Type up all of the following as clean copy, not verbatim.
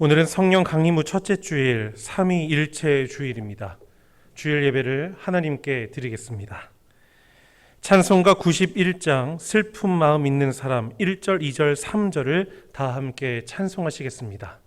오늘은 성령 강림 후 첫째 주일 삼위일체 주일입니다. 주일 예배를 하나님께 드리겠습니다. 찬송가 91장 슬픈 마음 있는 사람 1절, 2절, 3절을 다 함께 찬송하시겠습니다.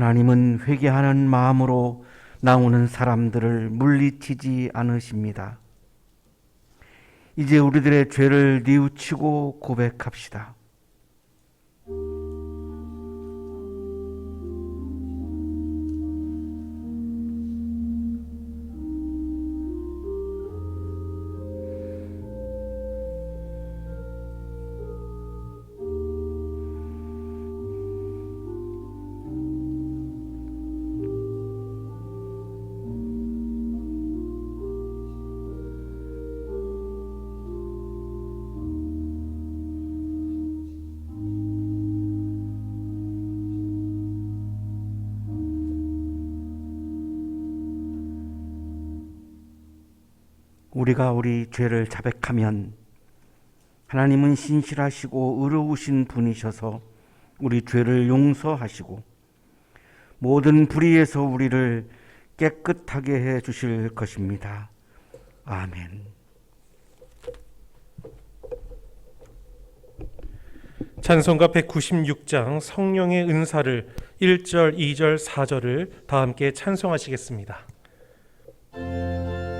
하나님은 회개하는 마음으로 나오는 사람들을 물리치지 않으십니다. 이제 우리들의 죄를 뉘우치고 고백합시다. 우리가 우리 죄를 자백하면 하나님은 신실하시고 의로우신 분이셔서 우리 죄를 용서하시고 모든 불의에서 우리를 깨끗하게 해 주실 것입니다. 아멘. 찬송가 196장 성령의 은사를 1절, 2절, 4절을 다 함께 찬송하시겠습니다. 성령의 은사를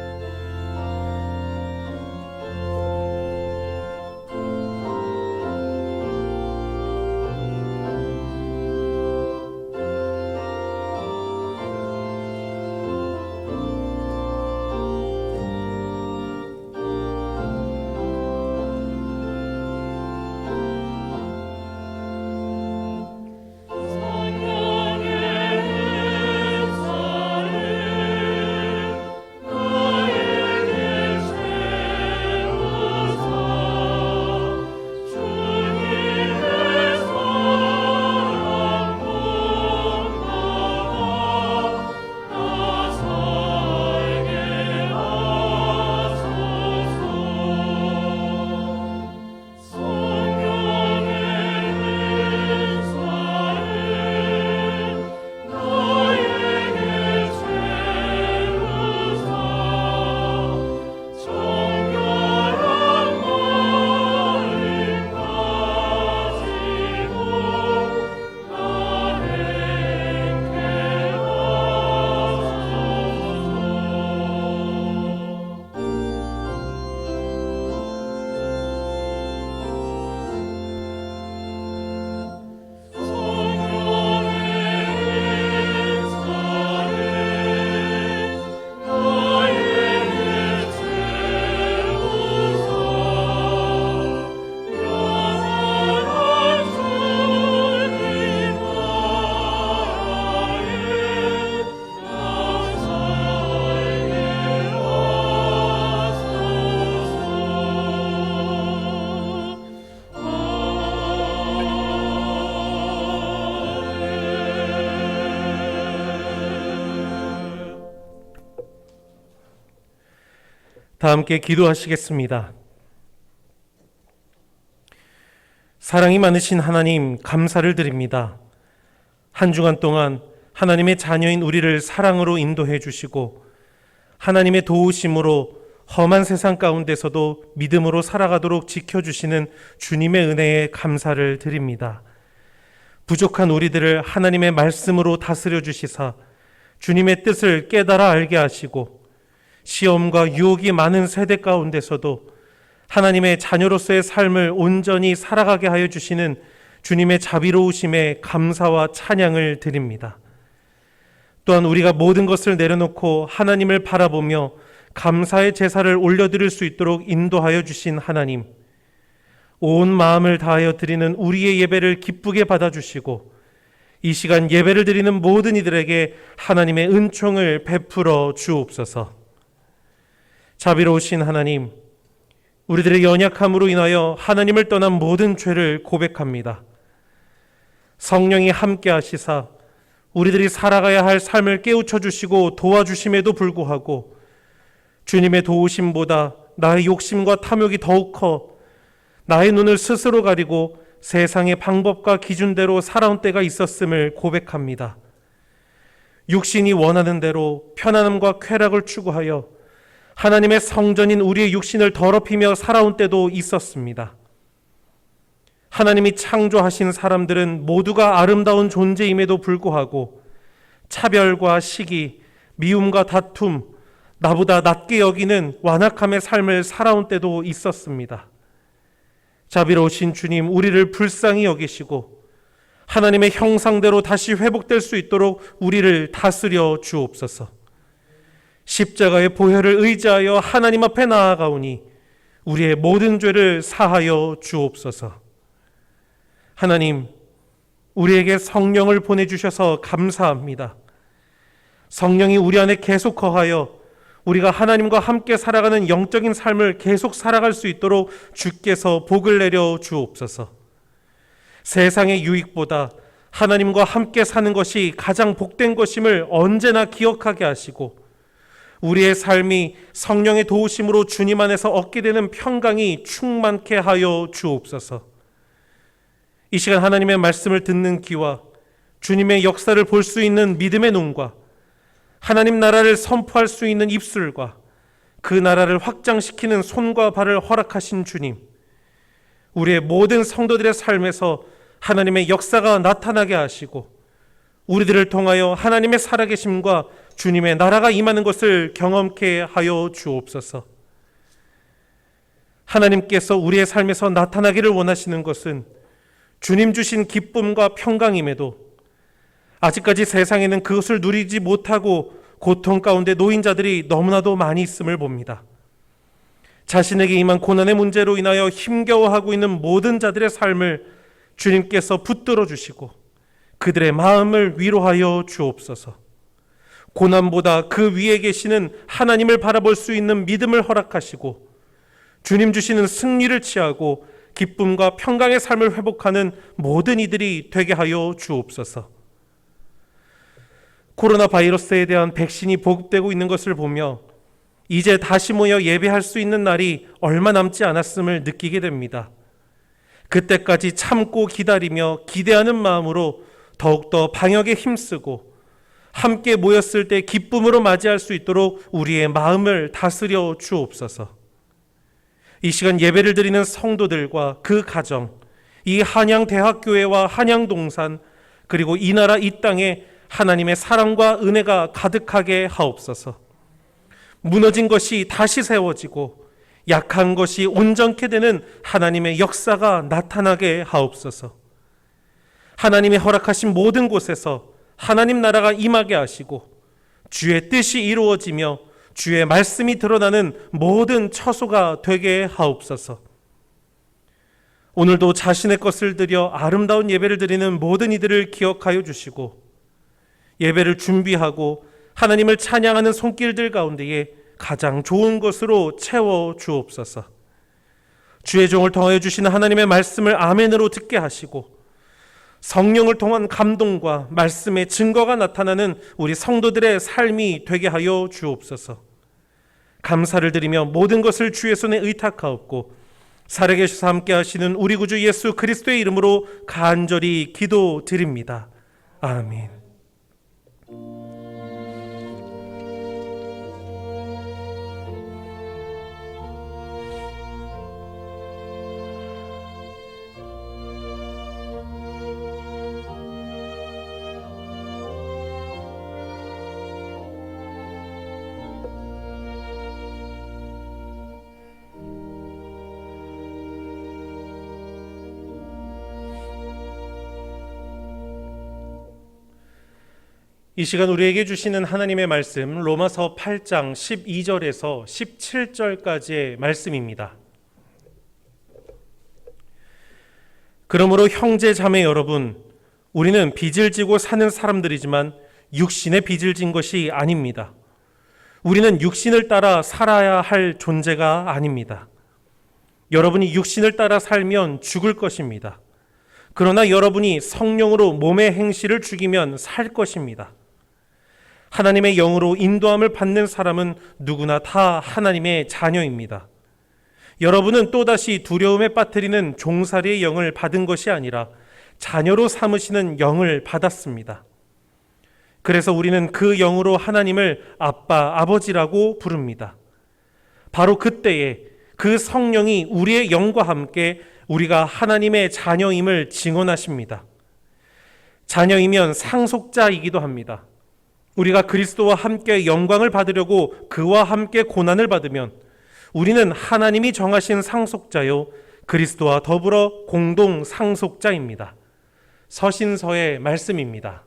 다 함께 기도하시겠습니다. 사랑이 많으신 하나님, 감사를 드립니다. 한 주간 동안 하나님의 자녀인 우리를 사랑으로 인도해 주시고 하나님의 도우심으로 험한 세상 가운데서도 믿음으로 살아가도록 지켜주시는 주님의 은혜에 감사를 드립니다. 부족한 우리들을 하나님의 말씀으로 다스려 주시사 주님의 뜻을 깨달아 알게 하시고 시험과 유혹이 많은 세대 가운데서도 하나님의 자녀로서의 삶을 온전히 살아가게 하여 주시는 주님의 자비로우심에 감사와 찬양을 드립니다. 또한 우리가 모든 것을 내려놓고 하나님을 바라보며 감사의 제사를 올려드릴 수 있도록 인도하여 주신 하나님, 온 마음을 다하여 드리는 우리의 예배를 기쁘게 받아주시고 이 시간 예배를 드리는 모든 이들에게 하나님의 은총을 베풀어 주옵소서. 자비로우신 하나님, 우리들의 연약함으로 인하여 하나님을 떠난 모든 죄를 고백합니다. 성령이 함께 하시사 우리들이 살아가야 할 삶을 깨우쳐 주시고 도와주심에도 불구하고 주님의 도우심보다 나의 욕심과 탐욕이 더욱 커 나의 눈을 스스로 가리고 세상의 방법과 기준대로 살아온 때가 있었음을 고백합니다. 육신이 원하는 대로 편안함과 쾌락을 추구하여 하나님의 성전인 우리의 육신을 더럽히며 살아온 때도 있었습니다. 하나님이 창조하신 사람들은 모두가 아름다운 존재임에도 불구하고 차별과 시기, 미움과 다툼, 나보다 낮게 여기는 완악함의 삶을 살아온 때도 있었습니다. 자비로우신 주님, 우리를 불쌍히 여기시고 하나님의 형상대로 다시 회복될 수 있도록 우리를 다스려 주옵소서. 십자가의 보혈을 의지하여 하나님 앞에 나아가오니 우리의 모든 죄를 사하여 주옵소서. 하나님, 우리에게 성령을 보내주셔서 감사합니다. 성령이 우리 안에 계속 거하여 우리가 하나님과 함께 살아가는 영적인 삶을 계속 살아갈 수 있도록 주께서 복을 내려 주옵소서. 세상의 유익보다 하나님과 함께 사는 것이 가장 복된 것임을 언제나 기억하게 하시고 우리의 삶이 성령의 도우심으로 주님 안에서 얻게 되는 평강이 충만케 하여 주옵소서. 이 시간 하나님의 말씀을 듣는 귀와 주님의 역사를 볼 수 있는 믿음의 눈과 하나님 나라를 선포할 수 있는 입술과 그 나라를 확장시키는 손과 발을 허락하신 주님, 우리의 모든 성도들의 삶에서 하나님의 역사가 나타나게 하시고 우리들을 통하여 하나님의 살아계심과 주님의 나라가 임하는 것을 경험케 하여 주옵소서. 하나님께서 우리의 삶에서 나타나기를 원하시는 것은 주님 주신 기쁨과 평강임에도 아직까지 세상에는 그것을 누리지 못하고 고통 가운데 놓인 자들이 너무나도 많이 있음을 봅니다. 자신에게 임한 고난의 문제로 인하여 힘겨워하고 있는 모든 자들의 삶을 주님께서 붙들어 주시고 그들의 마음을 위로하여 주옵소서. 고난보다 그 위에 계시는 하나님을 바라볼 수 있는 믿음을 허락하시고 주님 주시는 승리를 취하고 기쁨과 평강의 삶을 회복하는 모든 이들이 되게 하여 주옵소서. 코로나 바이러스에 대한 백신이 보급되고 있는 것을 보며 이제 다시 모여 예배할 수 있는 날이 얼마 남지 않았음을 느끼게 됩니다. 그때까지 참고 기다리며 기대하는 마음으로 더욱더 방역에 힘쓰고 함께 모였을 때 기쁨으로 맞이할 수 있도록 우리의 마음을 다스려 주옵소서. 이 시간 예배를 드리는 성도들과 그 가정, 이 한양대학교회와 한양동산 그리고 이 나라 이 땅에 하나님의 사랑과 은혜가 가득하게 하옵소서. 무너진 것이 다시 세워지고 약한 것이 온전케 되는 하나님의 역사가 나타나게 하옵소서. 하나님이 허락하신 모든 곳에서 하나님 나라가 임하게 하시고 주의 뜻이 이루어지며 주의 말씀이 드러나는 모든 처소가 되게 하옵소서. 오늘도 자신의 것을 드려 아름다운 예배를 드리는 모든 이들을 기억하여 주시고 예배를 준비하고 하나님을 찬양하는 손길들 가운데에 가장 좋은 것으로 채워 주옵소서. 주의 종을 통하여 주시는 하나님의 말씀을 아멘으로 듣게 하시고 성령을 통한 감동과 말씀의 증거가 나타나는 우리 성도들의 삶이 되게 하여 주옵소서. 감사를 드리며 모든 것을 주의 손에 의탁하옵고 살아계셔서 함께 하시는 우리 구주 예수 그리스도의 이름으로 간절히 기도드립니다. 아멘. 이 시간 우리에게 주시는 하나님의 말씀 로마서 8장 12절에서 17절까지의 말씀입니다. 그러므로 형제 자매 여러분, 우리는 빚을 지고 사는 사람들이지만 육신의 빚을 진 것이 아닙니다. 우리는 육신을 따라 살아야 할 존재가 아닙니다. 여러분이 육신을 따라 살면 죽을 것입니다. 그러나 여러분이 성령으로 몸의 행실을 죽이면 살 것입니다. 하나님의 영으로 인도함을 받는 사람은 누구나 다 하나님의 자녀입니다. 여러분은 또다시 두려움에 빠뜨리는 종살이의 영을 받은 것이 아니라 자녀로 삼으시는 영을 받았습니다. 그래서 우리는 그 영으로 하나님을 아빠, 아버지라고 부릅니다. 바로 그때에 그 성령이 우리의 영과 함께 우리가 하나님의 자녀임을 증언하십니다. 자녀이면 상속자이기도 합니다. 우리가 그리스도와 함께 영광을 받으려고 그와 함께 고난을 받으면 우리는 하나님이 정하신 상속자요 그리스도와 더불어 공동 상속자입니다. 서신서의 말씀입니다.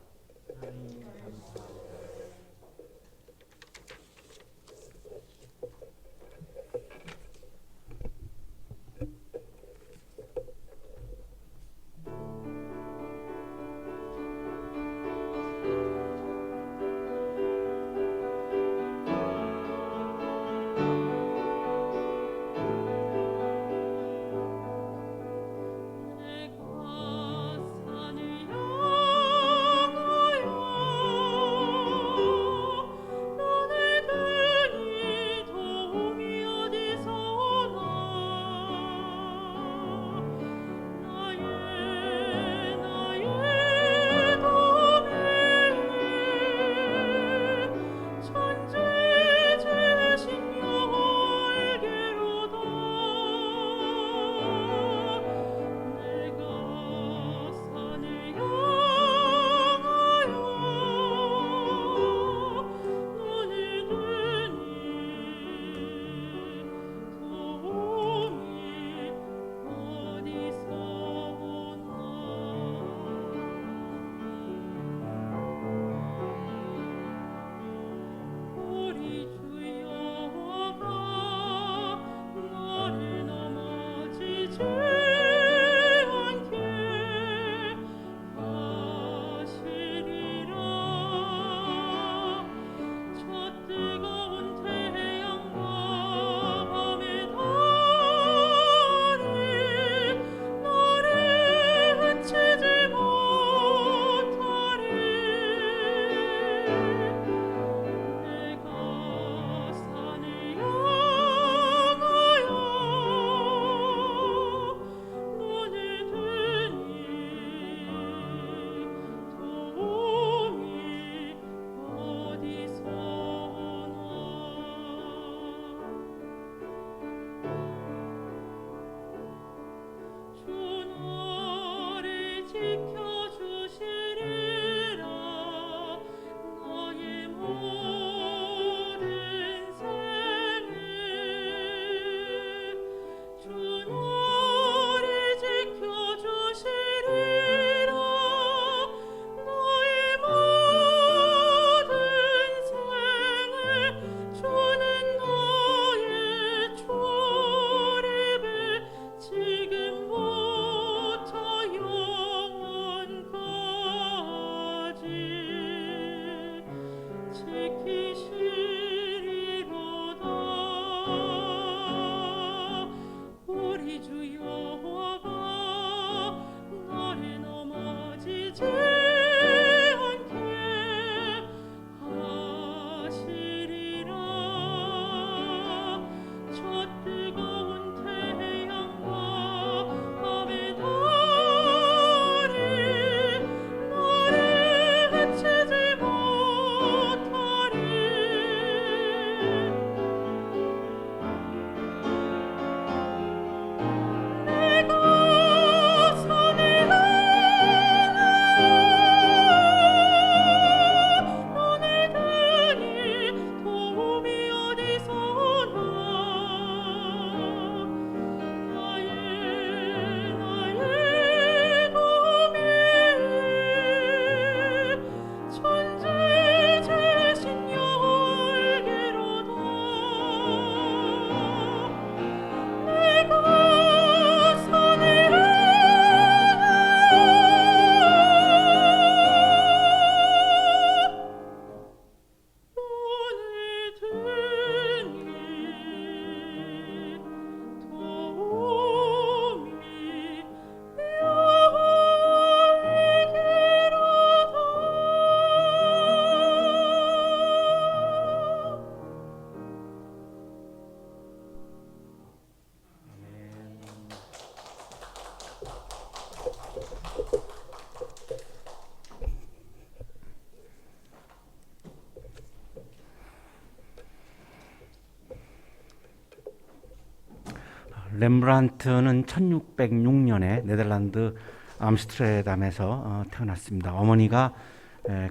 렘브란트는 1606년에 네덜란드 암스테르담에서 태어났습니다. 어머니가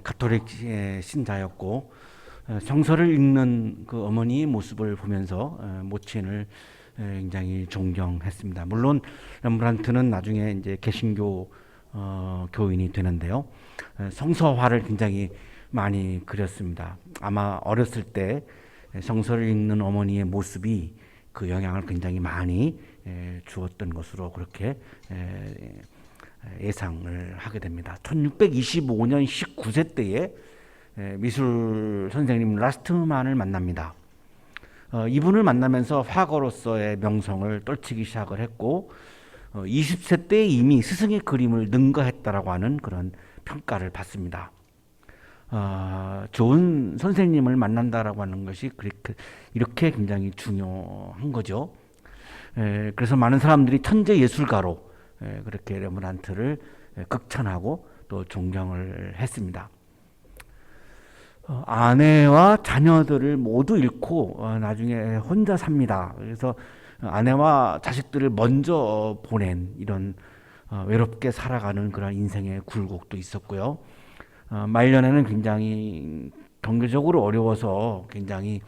가톨릭 신자였고 성서를 읽는 그 어머니의 모습을 보면서 모친을 굉장히 존경했습니다. 물론 렘브란트는 나중에 이제 개신교 교인이 되는데요. 성서화를 굉장히 많이 그렸습니다. 아마 어렸을 때 성서를 읽는 어머니의 모습이 그 영향을 굉장히 많이 주었던 것으로 그렇게 예상을 하게 됩니다. 1625년 19세 때에 미술 선생님 라스트만을 만납니다. 이분을 만나면서 화가로서의 명성을 떨치기 시작을 했고 20세 때 이미 스승의 그림을 능가했다라고 하는 그런 평가를 받습니다. 좋은 선생님을 만난다라고 하는 것이 이렇게 굉장히 중요한 거죠. 그래서 많은 사람들이 천재 예술가로 그렇게 렘브란트를 극찬하고 또 존경을 했습니다. 아내와 자녀들을 모두 잃고 나중에 혼자 삽니다. 그래서 아내와 자식들을 먼저 보낸 이런 외롭게 살아가는 그런 인생의 굴곡도 있었고요. 말년에는 굉장히 경제적으로 어려워서 굉장히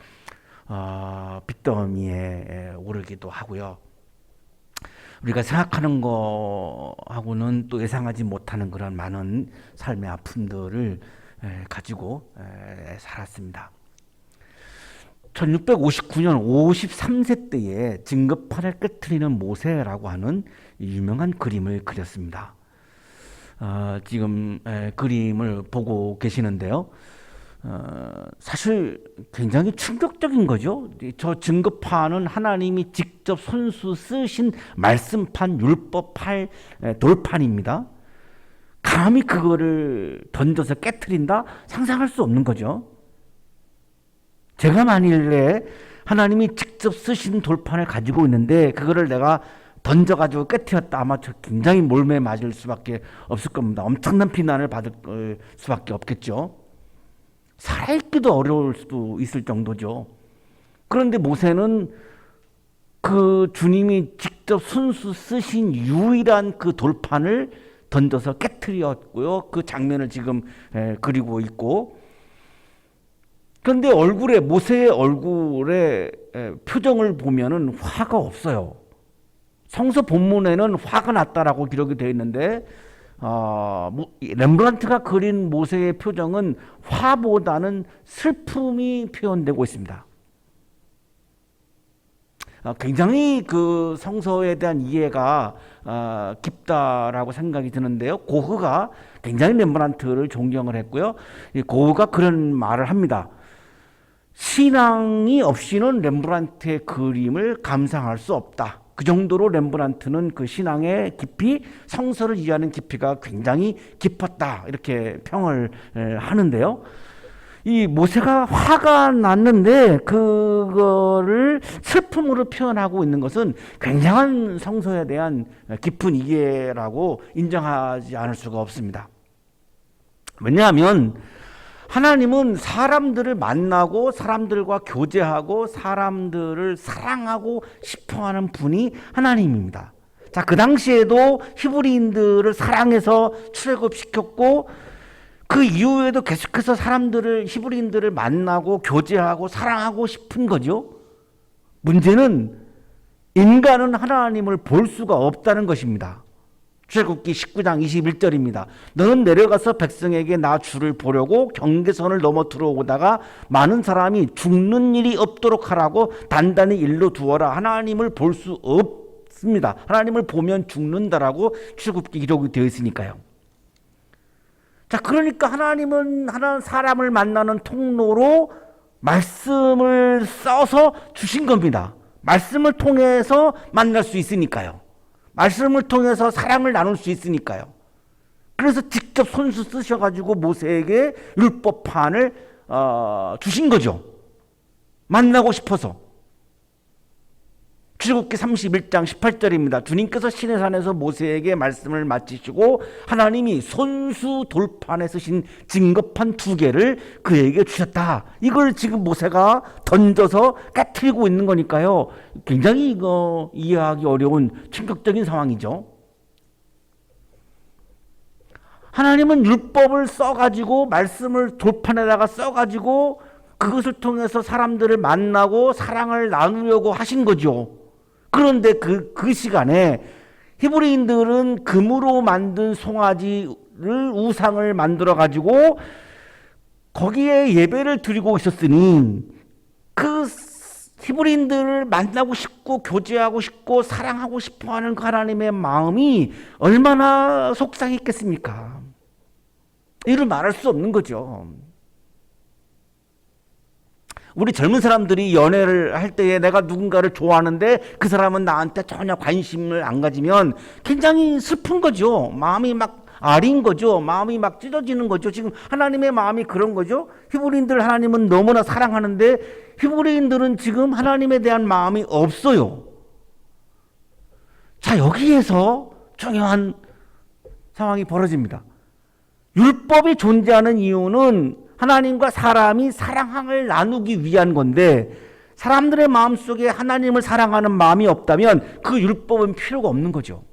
빚더미에 오르기도 하고요. 우리가 생각하는 거하고는 또 예상하지 못하는 그런 많은 삶의 아픔들을 가지고 살았습니다. 1659년 53세 때에 증거판을 깨트리는 모세라고 하는 유명한 그림을 그렸습니다. 지금 그림을 보고 계시는데요. 사실 굉장히 충격적인 거죠. 저 증거판은 하나님이 직접 손수 쓰신 말씀판, 율법판, 돌판입니다. 감히 그거를 던져서 깨트린다? 상상할 수 없는 거죠. 제가 만일에 하나님이 직접 쓰신 돌판을 가지고 있는데 그거를 내가 던져가지고 깨트렸다, 아마 저 굉장히 몰매 맞을 수밖에 없을 겁니다. 엄청난 비난을 받을 수밖에 없겠죠. 살아있기도 어려울 수도 있을 정도죠. 그런데 모세는 그 주님이 직접 손수 쓰신 유일한 그 돌판을 던져서 깨트렸고요. 그 장면을 지금 그리고 있고, 그런데 모세의 얼굴에 표정을 보면은 화가 없어요. 성서 본문에는 화가 났다라고 기록이 되어 있는데 렘브란트가 그린 모세의 표정은 화보다는 슬픔이 표현되고 있습니다. 굉장히 그 성서에 대한 이해가 깊다라고 생각이 드는데요. 고흐가 굉장히 렘브란트를 존경을 했고요. 고흐가 그런 말을 합니다. 신앙이 없이는 렘브란트의 그림을 감상할 수 없다. 그 정도로 렘브란트는 그 신앙의 깊이, 성서를 이해하는 깊이가 굉장히 깊었다. 이렇게 평을 하는데요. 이 모세가 화가 났는데 그거를 슬픔으로 표현하고 있는 것은 굉장한 성서에 대한 깊은 이해라고 인정하지 않을 수가 없습니다. 왜냐하면 하나님은 사람들을 만나고 사람들과 교제하고 사람들을 사랑하고 싶어하는 분이 하나님입니다. 자, 그 당시에도 히브리인들을 사랑해서 출애굽시켰고 그 이후에도 계속해서 히브리인들을 만나고 교제하고 사랑하고 싶은 거죠. 문제는 인간은 하나님을 볼 수가 없다는 것입니다. 출애굽기 19장 21절입니다. 너는 내려가서 백성에게 나 주를 보려고 경계선을 넘어 들어오다가 많은 사람이 죽는 일이 없도록 하라고 단단히 일러 두어라. 하나님을 볼 수 없습니다. 하나님을 보면 죽는다라고 출애굽기 기록이 되어 있으니까요. 자, 그러니까 하나님은 사람을 만나는 통로로 말씀을 써서 주신 겁니다. 말씀을 통해서 만날 수 있으니까요. 말씀을 통해서 사랑을 나눌 수 있으니까요. 그래서 직접 손수 쓰셔가지고 모세에게 율법판을 주신 거죠. 만나고 싶어서. 출애굽기 31장 18절입니다. 주님께서 시내산에서 모세에게 말씀을 마치시고 하나님이 손수 돌판에 쓰신 증거판 2개를 그에게 주셨다. 이걸 지금 모세가 던져서 깨트리고 있는 거니까요. 굉장히 이거 이해하기 어려운 충격적인 상황이죠. 하나님은 율법을 써가지고 말씀을 돌판에다가 써가지고 그것을 통해서 사람들을 만나고 사랑을 나누려고 하신 거죠. 그런데 그 시간에 히브리인들은 금으로 만든 송아지를 우상을 만들어 가지고 거기에 예배를 드리고 있었으니 그 히브리인들을 만나고 싶고 교제하고 싶고 사랑하고 싶어하는 그 하나님의 마음이 얼마나 속상했겠습니까? 이를 말할 수 없는 거죠. 우리 젊은 사람들이 연애를 할 때에 내가 누군가를 좋아하는데 그 사람은 나한테 전혀 관심을 안 가지면 굉장히 슬픈 거죠. 마음이 막 아린 거죠. 마음이 막 찢어지는 거죠. 지금 하나님의 마음이 그런 거죠. 히브리인들 하나님은 너무나 사랑하는데 히브리인들은 지금 하나님에 대한 마음이 없어요. 자, 여기에서 중요한 상황이 벌어집니다. 율법이 존재하는 이유는 하나님과 사람이 사랑을 나누기 위한 건데 사람들의 마음속에 하나님을 사랑하는 마음이 없다면 그 율법은 필요가 없는 거죠.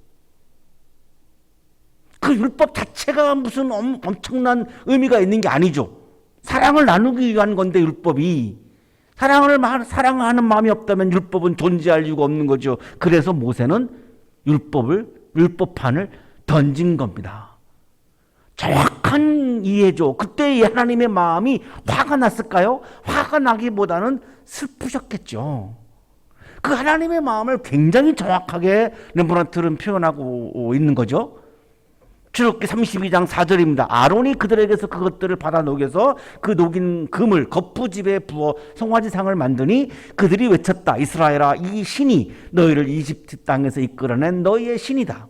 그 율법 자체가 무슨 엄청난 의미가 있는 게 아니죠. 사랑을 나누기 위한 건데 율법이 사랑하는 마음이 없다면 율법은 존재할 이유가 없는 거죠. 그래서 모세는 율법판을 던진 겁니다. 정확한 이해죠. 그때 하나님의 마음이 화가 났을까요? 화가 나기보다는 슬프셨겠죠. 그 하나님의 마음을 굉장히 정확하게 렘브란트는 표현하고 있는 거죠. 출애굽기 32장 4절입니다. 아론이 그들에게서 그것들을 받아 녹여서 그 녹인 금을 거푸집에 부어 송아지상을 만드니 그들이 외쳤다. 이스라엘아, 이 신이 너희를 이집트 땅에서 이끌어낸 너희의 신이다.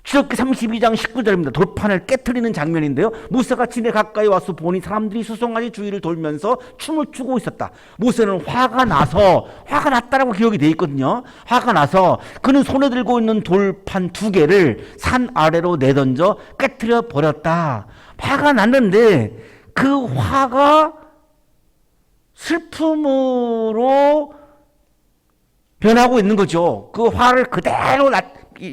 출애굽기 32장 19절입니다. 돌판을 깨트리는 장면인데요. 모세가 진에 가까이 와서 보니 사람들이 수송아지 주위를 돌면서 춤을 추고 있었다. 모세는 화가 났다라고 기록이 되어 있거든요. 화가 나서 그는 손에 들고 있는 돌판 2개를 산 아래로 내던져 깨트려 버렸다. 화가 났는데 그 화가 슬픔으로 변하고 있는 거죠. 그 화를 그대로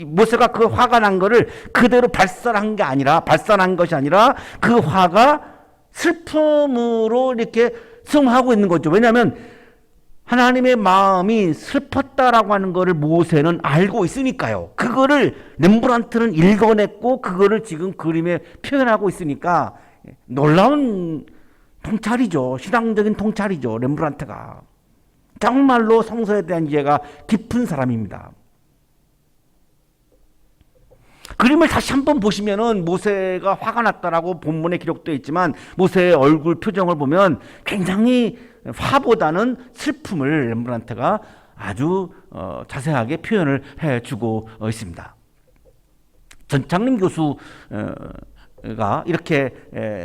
모세가 그 화가 난 거를 그대로 발산한 것이 아니라 그 화가 슬픔으로 이렇게 승화하고 있는 거죠. 왜냐하면 하나님의 마음이 슬펐다라고 하는 거를 모세는 알고 있으니까요. 그거를 렘브란트는 읽어냈고 그거를 지금 그림에 표현하고 있으니까 놀라운 통찰이죠. 신앙적인 통찰이죠. 렘브란트가 정말로 성서에 대한 이해가 깊은 사람입니다. 그림을 다시 한번 보시면은 모세가 화가 났다라고 본문에 기록되어 있지만 모세의 얼굴 표정을 보면 굉장히 화보다는 슬픔을 렘브란트가 아주 자세하게 표현을 해주고 있습니다. 전창림 교수가 이렇게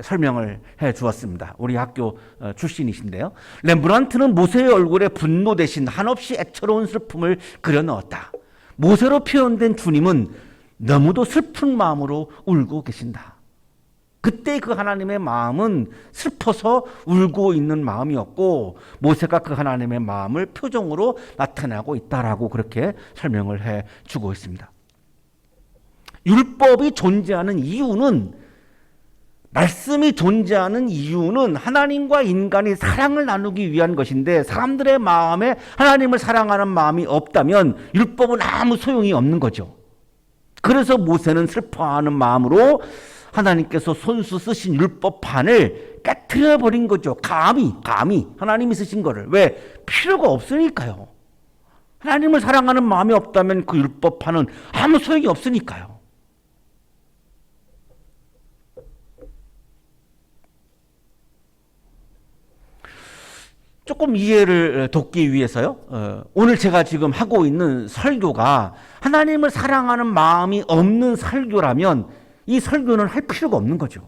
설명을 해 주었습니다. 우리 학교 출신이신데요. 렘브란트는 모세의 얼굴에 분노 대신 한없이 애처로운 슬픔을 그려 넣었다. 모세로 표현된 주님은 너무도 슬픈 마음으로 울고 계신다. 그때 그 하나님의 마음은 슬퍼서 울고 있는 마음이었고 모세가 그 하나님의 마음을 표정으로 나타내고 있다라고 그렇게 설명을 해 주고 있습니다. 율법이 존재하는 이유는 말씀이 존재하는 이유는 하나님과 인간이 사랑을 나누기 위한 것인데 사람들의 마음에 하나님을 사랑하는 마음이 없다면 율법은 아무 소용이 없는 거죠. 그래서 모세는 슬퍼하는 마음으로 하나님께서 손수 쓰신 율법판을 깨트려 버린 거죠. 감히 하나님이 쓰신 거를. 왜? 필요가 없으니까요. 하나님을 사랑하는 마음이 없다면 그 율법판은 아무 소용이 없으니까요. 조금 이해를 돕기 위해서요. 오늘 제가 지금 하고 있는 설교가 하나님을 사랑하는 마음이 없는 설교라면 이 설교는 할 필요가 없는 거죠.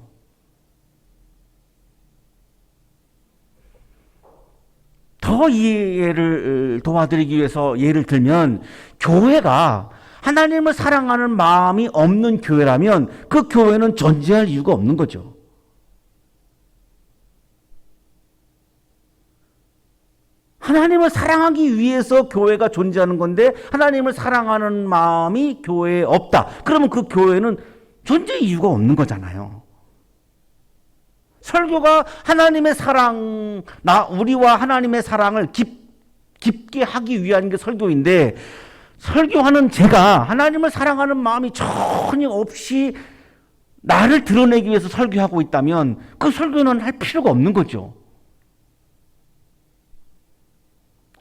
더 이해를 도와드리기 위해서 예를 들면 교회가 하나님을 사랑하는 마음이 없는 교회라면 그 교회는 존재할 이유가 없는 거죠. 하나님을 사랑하기 위해서 교회가 존재하는 건데 하나님을 사랑하는 마음이 교회에 없다. 그러면 그 교회는 존재 이유가 없는 거잖아요. 설교가 하나님의 사랑, 우리와 하나님의 사랑을 깊게 하기 위한 게 설교인데 설교하는 제가 하나님을 사랑하는 마음이 전혀 없이 나를 드러내기 위해서 설교하고 있다면 그 설교는 할 필요가 없는 거죠.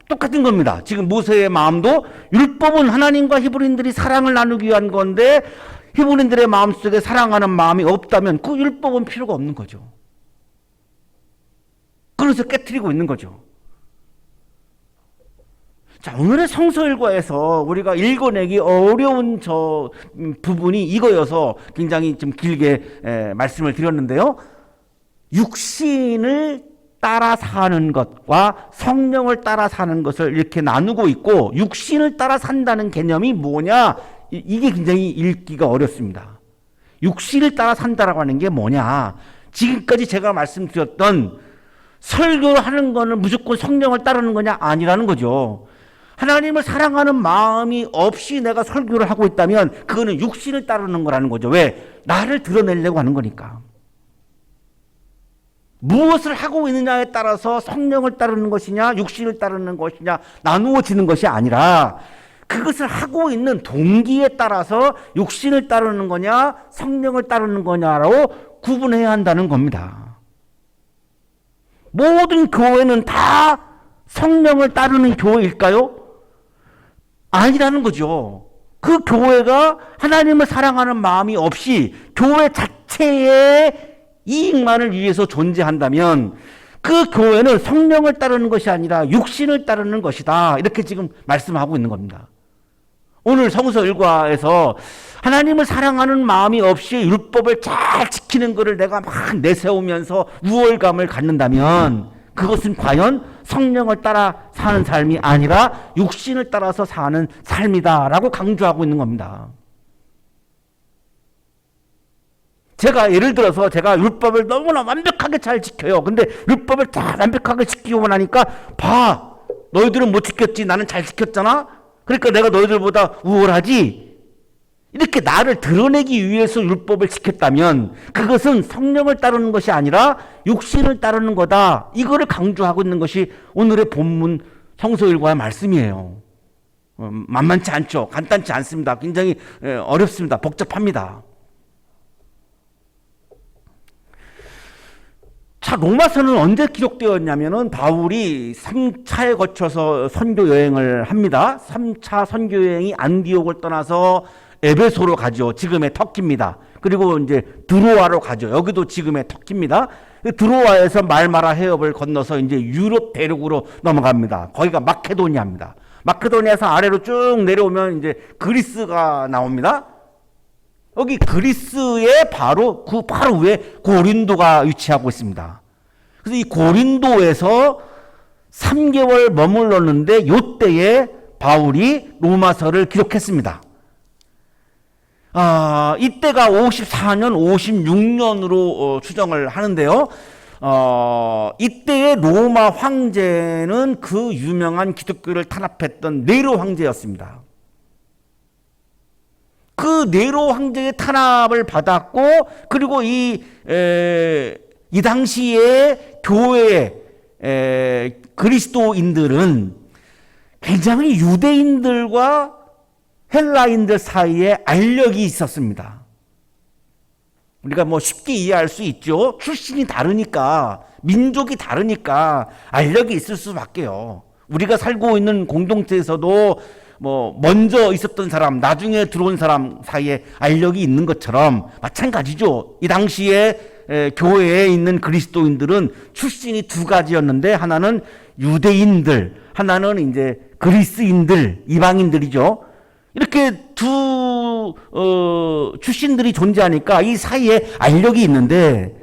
똑같은 겁니다. 지금 모세의 마음도 율법은 하나님과 히브리인들이 사랑을 나누기 위한 건데 히브리인들의 마음속에 사랑하는 마음이 없다면 그 율법은 필요가 없는 거죠. 그래서 깨트리고 있는 거죠. 자, 오늘의 성서 일과에서 우리가 읽어내기 어려운 부분이 이거여서 굉장히 좀 길게 말씀을 드렸는데요. 육신을 따라 사는 것과 성령을 따라 사는 것을 이렇게 나누고 있고 육신을 따라 산다는 개념이 뭐냐? 이게 굉장히 읽기가 어렵습니다. 육신을 따라 산다라고 하는 게 뭐냐? 지금까지 제가 말씀드렸던 설교를 하는 거는 무조건 성령을 따르는 거냐? 아니라는 거죠. 하나님을 사랑하는 마음이 없이 내가 설교를 하고 있다면 그거는 육신을 따르는 거라는 거죠. 왜? 나를 드러내려고 하는 거니까. 무엇을 하고 있느냐에 따라서 성령을 따르는 것이냐 육신을 따르는 것이냐 나누어지는 것이 아니라 그것을 하고 있는 동기에 따라서 육신을 따르는 거냐 성령을 따르는 거냐로 구분해야 한다는 겁니다. 모든 교회는 다 성령을 따르는 교회일까요? 아니라는 거죠. 그 교회가 하나님을 사랑하는 마음이 없이 교회 자체의 이익만을 위해서 존재한다면 그 교회는 성령을 따르는 것이 아니라 육신을 따르는 것이다. 이렇게 지금 말씀하고 있는 겁니다. 오늘 성서 일과에서 하나님을 사랑하는 마음이 없이 율법을 잘 지키는 것을 내가 막 내세우면서 우월감을 갖는다면 그것은 과연 성령을 따라 사는 삶이 아니라 육신을 따라서 사는 삶이다라고 강조하고 있는 겁니다. 제가 예를 들어서 제가 율법을 너무나 완벽하게 잘 지켜요. 근데 율법을 다 완벽하게 지키고 나니까 봐, 너희들은 못 지켰지, 나는 잘 지켰잖아. 그러니까 내가 너희들보다 우월하지. 이렇게 나를 드러내기 위해서 율법을 지켰다면 그것은 성령을 따르는 것이 아니라 육신을 따르는 거다. 이거를 강조하고 있는 것이 오늘의 본문 성서일과의 말씀이에요. 만만치 않죠. 간단치 않습니다. 굉장히 어렵습니다. 복잡합니다. 자, 로마서는 언제 기록되었냐면은 바울이 3차에 거쳐서 선교 여행을 합니다. 3차 선교 여행이 안디옥을 떠나서 에베소로 가죠. 지금의 터키입니다. 그리고 이제 드로아로 가죠. 여기도 지금의 터키입니다. 드로아에서 말마라 해협을 건너서 이제 유럽 대륙으로 넘어갑니다. 거기가 마케도니아입니다. 마케도니아에서 아래로 쭉 내려오면 이제 그리스가 나옵니다. 여기 그리스의 바로 위에 고린도가 위치하고 있습니다. 그래서 이 고린도에서 3개월 머물렀는데 요때에 바울이 로마서를 기록했습니다. 이때가 54년, 56년으로 추정을 하는데요. 이때의 로마 황제는 그 유명한 기독교를 탄압했던 네로 황제였습니다. 그 네로 황제의 탄압을 받았고, 그리고 이 당시에 교회의 그리스도인들은 굉장히 유대인들과 헬라인들 사이에 알력이 있었습니다. 우리가 뭐 쉽게 이해할 수 있죠. 출신이 다르니까, 민족이 다르니까 알력이 있을 수밖에요. 우리가 살고 있는 공동체에서도 뭐 먼저 있었던 사람, 나중에 들어온 사람 사이에 알력이 있는 것처럼 마찬가지죠. 이 당시에 교회에 있는 그리스도인들은 출신이 두 가지였는데 하나는 유대인들, 하나는 이제 그리스인들, 이방인들이죠. 이렇게 두 출신들이 존재하니까 이 사이에 알력이 있는데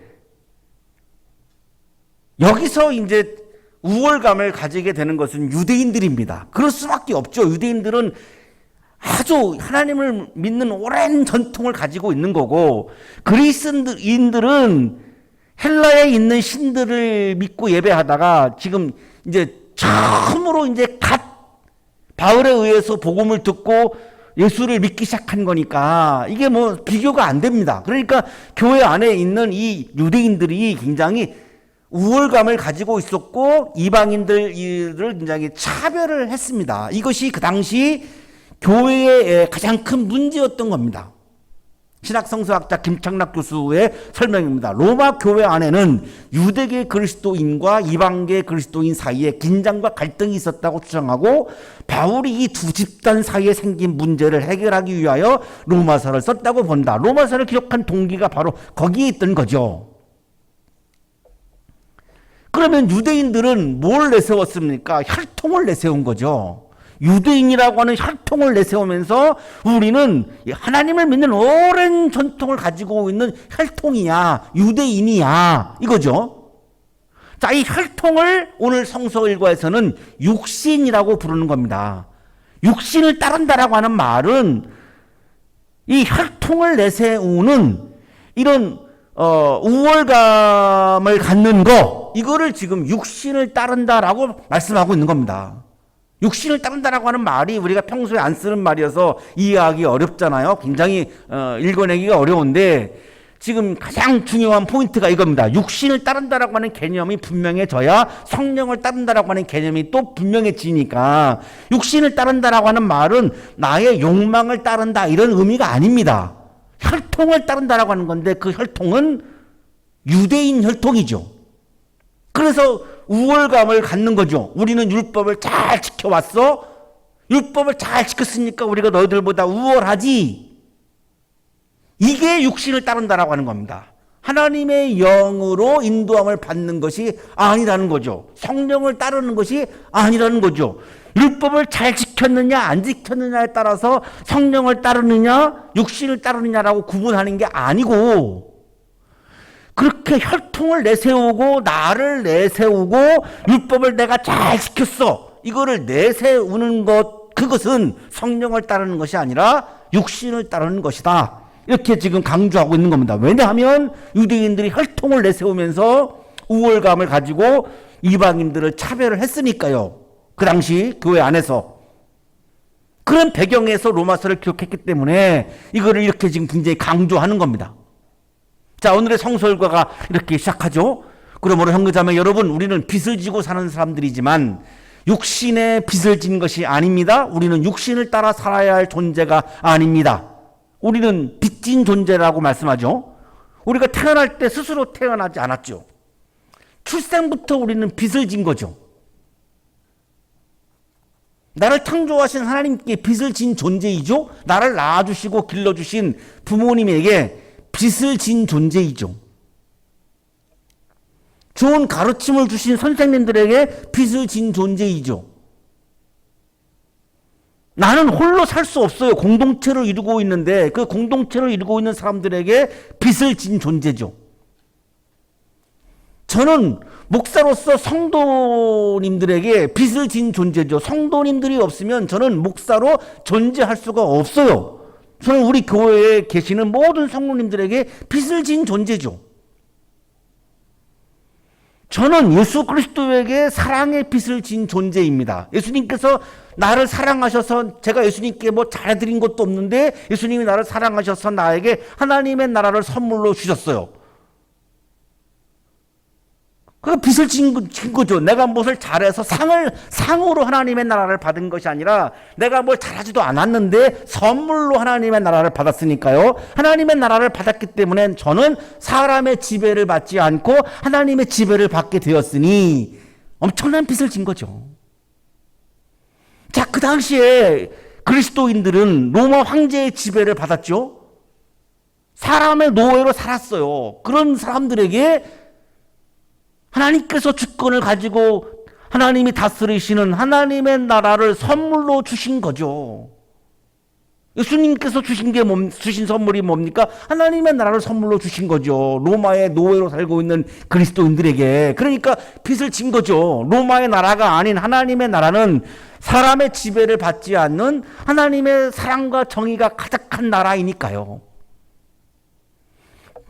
여기서 이제 우월감을 가지게 되는 것은 유대인들입니다. 그럴 수밖에 없죠. 유대인들은 아주 하나님을 믿는 오랜 전통을 가지고 있는 거고, 그리스인들은 헬라에 있는 신들을 믿고 예배하다가 지금 이제 처음으로 이제 갓 바울에 의해서 복음을 듣고 예수를 믿기 시작한 거니까 이게 뭐 비교가 안 됩니다. 그러니까 교회 안에 있는 이 유대인들이 굉장히 우월감을 가지고 있었고 이방인들을 굉장히 차별을 했습니다. 이것이 그 당시 교회의 가장 큰 문제였던 겁니다. 신학성서학자 김창락 교수의 설명입니다. 로마 교회 안에는 유대계 그리스도인과 이방계 그리스도인 사이에 긴장과 갈등이 있었다고 주장하고, 바울이 이 두 집단 사이에 생긴 문제를 해결하기 위하여 로마서를 썼다고 본다. 로마서를 기록한 동기가 바로 거기에 있던 거죠. 그러면 유대인들은 뭘 내세웠습니까? 혈통을 내세운 거죠. 유대인이라고 하는 혈통을 내세우면서 우리는 하나님을 믿는 오랜 전통을 가지고 있는 혈통이야, 유대인이야, 이거죠. 자, 이 혈통을 오늘 성서 일과에서는 육신이라고 부르는 겁니다. 육신을 따른다라고 하는 말은 이 혈통을 내세우는 이런 우월감을 갖는 거, 이거를 지금 육신을 따른다라고 말씀하고 있는 겁니다. 육신을 따른다라고 하는 말이 우리가 평소에 안 쓰는 말이어서 이해하기 어렵잖아요. 굉장히 읽어내기가 어려운데, 지금 가장 중요한 포인트가 이겁니다. 육신을 따른다라고 하는 개념이 분명해져야 성령을 따른다라고 하는 개념이 또 분명해지니까, 육신을 따른다라고 하는 말은 나의 욕망을 따른다 이런 의미가 아닙니다. 혈통을 따른다라고 하는 건데, 그 혈통은 유대인 혈통이죠. 그래서 우월감을 갖는 거죠. 우리는 율법을 잘 지켜왔어. 율법을 잘 지켰으니까 우리가 너희들보다 우월하지. 이게 육신을 따른다라고 하는 겁니다. 하나님의 영으로 인도함을 받는 것이 아니라는 거죠. 성령을 따르는 것이 아니라는 거죠. 율법을 잘 지켰느냐 안 지켰느냐에 따라서 성령을 따르느냐 육신을 따르느냐라고 구분하는 게 아니고, 그렇게 혈통을 내세우고 나를 내세우고 율법을 내가 잘 지켰어, 이거를 내세우는 것, 그것은 성령을 따르는 것이 아니라 육신을 따르는 것이다, 이렇게 지금 강조하고 있는 겁니다. 왜냐하면 유대인들이 혈통을 내세우면서 우월감을 가지고 이방인들을 차별을 했으니까요. 그 당시 교회 안에서. 그런 배경에서 로마서를 기록했기 때문에 이거를 이렇게 지금 굉장히 강조하는 겁니다. 자, 오늘의 성서일과가 이렇게 시작하죠. 그러므로 형제자매 여러분, 우리는 빚을 지고 사는 사람들이지만 육신의 빚을 진 것이 아닙니다. 우리는 육신을 따라 살아야 할 존재가 아닙니다. 우리는 빚진 존재라고 말씀하죠. 우리가 태어날 때 스스로 태어나지 않았죠. 출생부터 우리는 빚을 진 거죠. 나를 창조하신 하나님께 빚을 진 존재이죠. 나를 낳아주시고 길러주신 부모님에게 빚을 진 존재이죠. 좋은 가르침을 주신 선생님들에게 빚을 진 존재이죠. 나는 홀로 살 수 없어요. 공동체를 이루고 있는데 그 공동체를 이루고 있는 사람들에게 빚을 진 존재죠. 저는 목사로서 성도님들에게 빚을 진 존재죠. 성도님들이 없으면 저는 목사로 존재할 수가 없어요. 저는 우리 교회에 계시는 모든 성도님들에게 빚을 진 존재죠. 저는 예수 그리스도에게 사랑의 빚을 진 존재입니다. 예수님께서 나를 사랑하셔서, 제가 예수님께 뭐 잘해드린 것도 없는데 예수님이 나를 사랑하셔서 나에게 하나님의 나라를 선물로 주셨어요. 그 빚을 진 거죠. 내가 무엇을 잘해서 상으로 하나님의 나라를 받은 것이 아니라 내가 뭘 잘하지도 않았는데 선물로 하나님의 나라를 받았으니까요. 하나님의 나라를 받았기 때문에 저는 사람의 지배를 받지 않고 하나님의 지배를 받게 되었으니 엄청난 빚을 진 거죠. 자, 그 당시에 그리스도인들은 로마 황제의 지배를 받았죠. 사람의 노예로 살았어요. 그런 사람들에게 하나님께서 주권을 가지고 하나님이 다스리시는 하나님의 나라를 선물로 주신 거죠. 예수님께서 주신 선물이 뭡니까? 하나님의 나라를 선물로 주신 거죠. 로마의 노예로 살고 있는 그리스도인들에게. 그러니까 빚을 진 거죠. 로마의 나라가 아닌 하나님의 나라는 사람의 지배를 받지 않는 하나님의 사랑과 정의가 가득한 나라이니까요.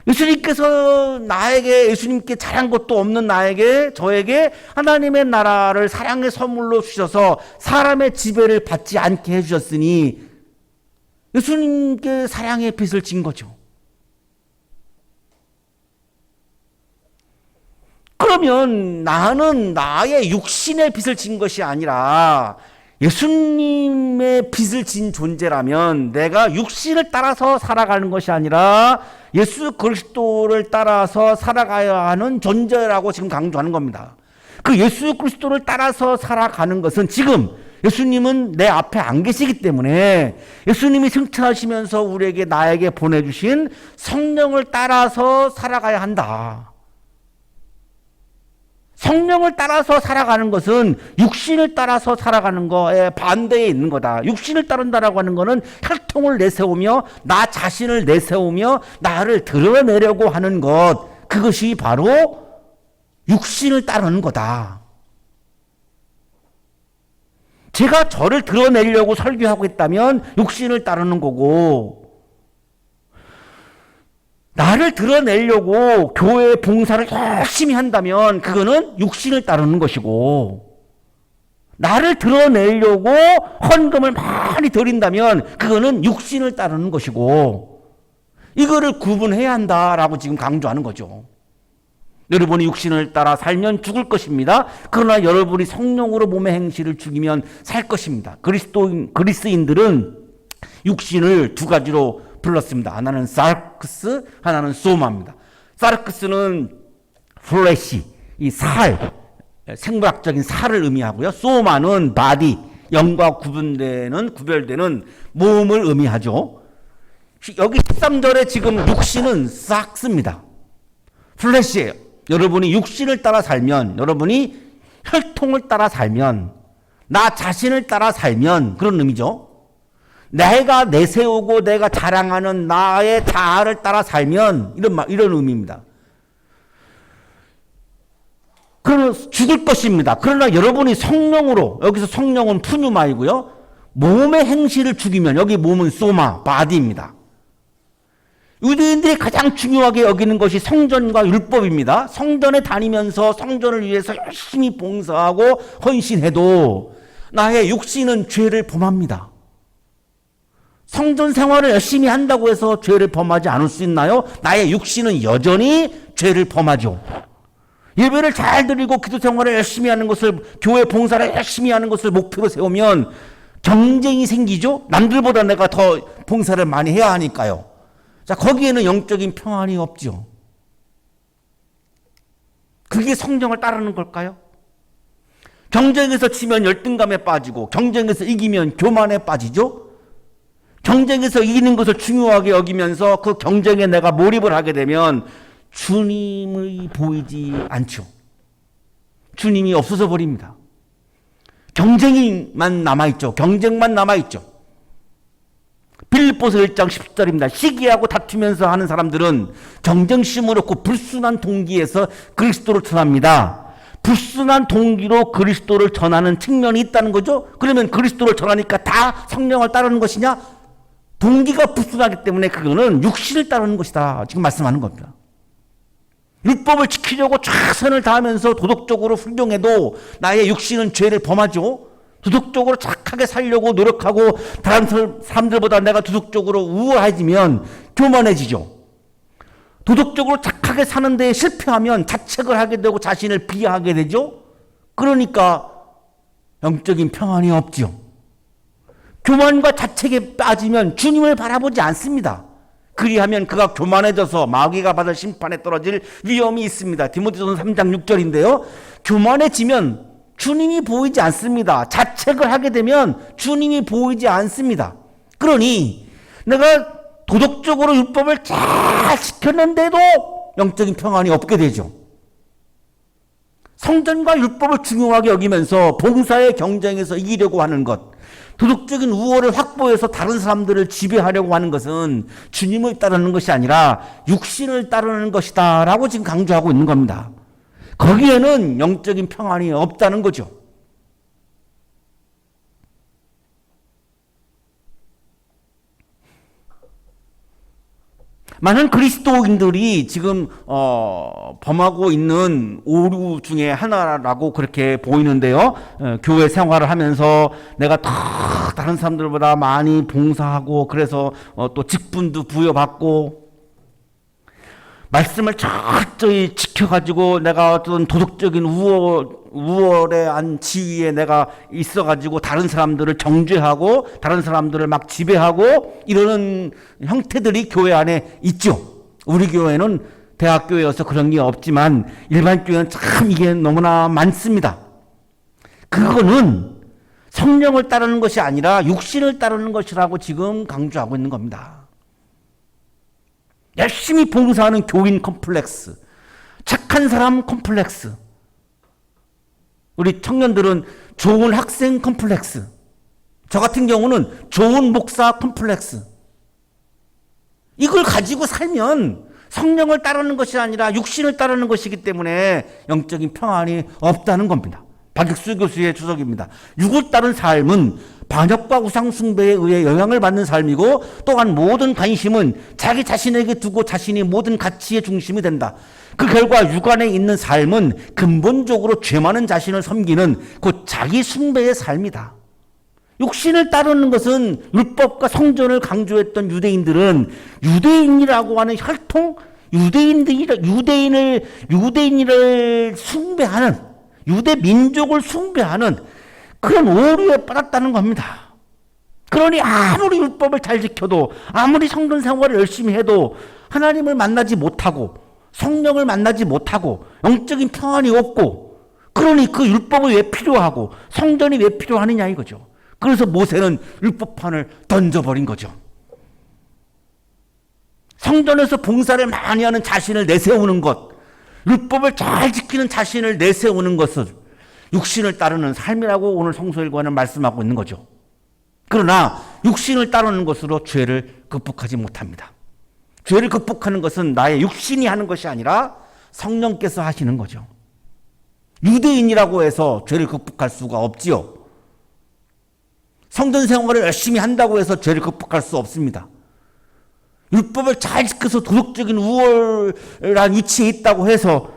예수님께 잘한 것도 없는 나에게, 저에게 하나님의 나라를 사랑의 선물로 주셔서 사람의 지배를 받지 않게 해주셨으니 예수님께 사랑의 빚을 진 거죠. 그러면 나는 나의 육신의 빚을 진 것이 아니라 예수님의 빚을 진 존재라면 내가 육신을 따라서 살아가는 것이 아니라 예수 그리스도를 따라서 살아가야 하는 존재라고 지금 강조하는 겁니다. 그 예수 그리스도를 따라서 살아가는 것은 지금 예수님은 내 앞에 안 계시기 때문에 예수님이 승천하시면서 우리에게 나에게 보내주신 성령을 따라서 살아가야 한다. 성령을 따라서 살아가는 것은 육신을 따라서 살아가는 거에 반대에 있는 거다. 육신을 따른다라고 하는 것은 혈통을 내세우며 나 자신을 내세우며 나를 드러내려고 하는 것, 그것이 바로 육신을 따르는 거다. 제가 저를 드러내려고 설교하고 있다면 육신을 따르는 거고, 나를 드러내려고 교회 봉사를 열심히 한다면 그거는 육신을 따르는 것이고, 나를 드러내려고 헌금을 많이 드린다면 그거는 육신을 따르는 것이고, 이거를 구분해야 한다라고 지금 강조하는 거죠. 여러분이 육신을 따라 살면 죽을 것입니다. 그러나 여러분이 성령으로 몸의 행실을 죽이면 살 것입니다. 그리스인들은 육신을 두 가지로 불렀습니다. 하나는 사르크스, 하나는 소마입니다. 사르크스는 플래시, 이 살, 생물학적인 살을 의미하고요. 소마는 바디, 영과 구별되는 몸을 의미하죠. 여기 13절에 지금 육신은 삭스입니다. 플래시예요. 여러분이 육신을 따라 살면, 여러분이 혈통을 따라 살면, 나 자신을 따라 살면, 그런 의미죠. 내가 내세우고 내가 자랑하는 나의 자아를 따라 살면, 이런 의미입니다. 그러면 죽을 것입니다. 그러나 여러분이 성령으로, 여기서 성령은 푸뉴마이고요. 몸의 행실을 죽이면, 여기 몸은 소마, 바디입니다. 유대인들이 가장 중요하게 여기는 것이 성전과 율법입니다. 성전에 다니면서 성전을 위해서 열심히 봉사하고 헌신해도 나의 육신은 죄를 범합니다. 성전 생활을 열심히 한다고 해서 죄를 범하지 않을 수 있나요? 나의 육신은 여전히 죄를 범하죠. 예배를 잘 드리고 기도 생활을 열심히 하는 것을, 교회 봉사를 열심히 하는 것을 목표로 세우면 경쟁이 생기죠. 남들보다 내가 더 봉사를 많이 해야 하니까요. 자, 거기에는 영적인 평안이 없죠. 그게 성령을 따르는 걸까요? 경쟁에서 지면 열등감에 빠지고, 경쟁에서 이기면 교만에 빠지죠. 경쟁에서 이기는 것을 중요하게 여기면서 그 경쟁에 내가 몰입을 하게 되면 주님이 보이지 않죠. 주님이 없어져 버립니다. 경쟁만 남아있죠. 경쟁만 남아있죠. 빌립보서 1장 10절입니다. 시기하고 다투면서 하는 사람들은 경쟁심을 얻고 불순한 동기에서 그리스도를 전합니다. 불순한 동기로 그리스도를 전하는 측면이 있다는 거죠. 그러면 그리스도를 전하니까 다 성령을 따르는 것이냐? 동기가 불순하기 때문에 그거는 육신을 따르는 것이다. 지금 말씀하는 겁니다. 율법을 지키려고 최선을 다하면서 도덕적으로 훌륭해도 나의 육신은 죄를 범하죠. 도덕적으로 착하게 살려고 노력하고 다른 사람들보다 내가 도덕적으로 우월해지면 교만해지죠. 도덕적으로 착하게 사는 데에 실패하면 자책을 하게 되고 자신을 비하하게 되죠. 그러니까 영적인 평안이 없죠. 교만과 자책에 빠지면 주님을 바라보지 않습니다. 그리하면 그가 교만해져서 마귀가 받을 심판에 떨어질 위험이 있습니다. 디모데전서 3장 6절인데요. 교만해지면 주님이 보이지 않습니다. 자책을 하게 되면 주님이 보이지 않습니다. 그러니 내가 도덕적으로 율법을 잘 지켰는데도 영적인 평안이 없게 되죠. 성전과 율법을 중요하게 여기면서 봉사의 경쟁에서 이기려고 하는 것, 도덕적인 우월을 확보해서 다른 사람들을 지배하려고 하는 것은 주님을 따르는 것이 아니라 육신을 따르는 것이다 라고 지금 강조하고 있는 겁니다. 거기에는 영적인 평안이 없다는 거죠. 많은 그리스도인들이 지금 범하고 있는 오류 중에 하나라고 그렇게 보이는데요. 교회 생활을 하면서 내가 더 다른 사람들보다 많이 봉사하고 그래서 또 직분도 부여받고 말씀을 철저히 지켜가지고 내가 어떤 도덕적인 우월의 한 지위에 내가 있어가지고 다른 사람들을 정죄하고 다른 사람들을 막 지배하고 이러는 형태들이 교회 안에 있죠. 우리 교회는 대학교여서 그런 게 없지만 일반 교회는 참 이게 너무나 많습니다. 그거는 성령을 따르는 것이 아니라 육신을 따르는 것이라고 지금 강조하고 있는 겁니다. 열심히 봉사하는 교인 컴플렉스, 착한 사람 컴플렉스, 우리 청년들은 좋은 학생 컴플렉스, 저 같은 경우는 좋은 목사 컴플렉스. 이걸 가지고 살면 성령을 따르는 것이 아니라 육신을 따르는 것이기 때문에 영적인 평안이 없다는 겁니다. 박익수 교수의 주석입니다. 육을 따른 삶은 반역과 우상숭배에 의해 영향을 받는 삶이고 또한 모든 관심은 자기 자신에게 두고 자신이 모든 가치의 중심이 된다. 그 결과 육 안에 있는 삶은 근본적으로 죄 많은 자신을 섬기는 곧 자기 숭배의 삶이다. 육신을 따르는 것은 율법과 성전을 강조했던 유대인들은 유대인이라고 하는 혈통, 유대인을 숭배하는, 유대 민족을 숭배하는 그런 오류에 빠졌다는 겁니다. 그러니 아무리 율법을 잘 지켜도 아무리 성전 생활을 열심히 해도 하나님을 만나지 못하고 성령을 만나지 못하고 영적인 평안이 없고 그러니 그 율법이 왜 필요하고 성전이 왜 필요하느냐 이거죠. 그래서 모세는 율법판을 던져버린 거죠. 성전에서 봉사를 많이 하는 자신을 내세우는 것, 율법을 잘 지키는 자신을 내세우는 것을 육신을 따르는 삶이라고 오늘 성서일과는 말씀하고 있는 거죠. 그러나 육신을 따르는 것으로 죄를 극복하지 못합니다. 죄를 극복하는 것은 나의 육신이 하는 것이 아니라 성령께서 하시는 거죠. 유대인이라고 해서 죄를 극복할 수가 없지요. 성전 생활을 열심히 한다고 해서 죄를 극복할 수 없습니다. 율법을 잘 지켜서 도덕적인 우월한 위치에 있다고 해서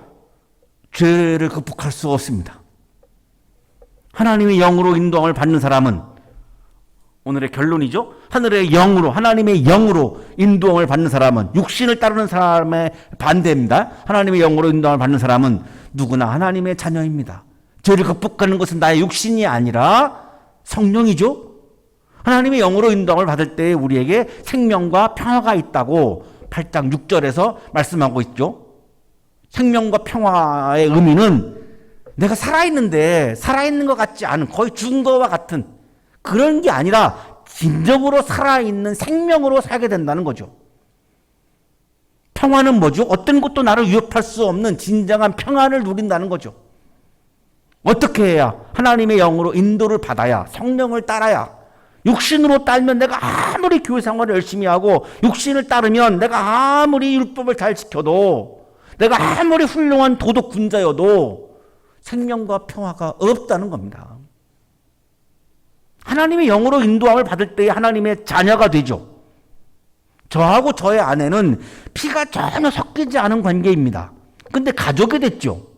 죄를 극복할 수 없습니다. 하나님의 영으로 인도함을 받는 사람은, 오늘의 결론이죠. 하나님의 영으로 인도함을 받는 사람은, 육신을 따르는 사람의 반대입니다. 하나님의 영으로 인도함을 받는 사람은 누구나 하나님의 자녀입니다. 죄를 극복하는 것은 나의 육신이 아니라 성령이죠. 하나님의 영으로 인도함을 받을 때 우리에게 생명과 평화가 있다고 8장 6절에서 말씀하고 있죠. 생명과 평화의 의미는 내가 살아있는데 살아있는 것 같지 않은, 거의 죽은 것과 같은 그런 게 아니라 진정으로 살아있는 생명으로 살게 된다는 거죠. 평화는 뭐죠? 어떤 것도 나를 위협할 수 없는 진정한 평안을 누린다는 거죠. 어떻게 해야? 하나님의 영으로 인도를 받아야, 성령을 따라야. 육신으로 따르면 내가 아무리 교회 생활을 열심히 하고 육신을 따르면 내가 아무리 율법을 잘 지켜도 내가 아무리 훌륭한 도덕 군자여도 생명과 평화가 없다는 겁니다. 하나님의 영으로 인도함을 받을 때 하나님의 자녀가 되죠. 저하고 저의 아내는 피가 전혀 섞이지 않은 관계입니다. 근데 가족이 됐죠.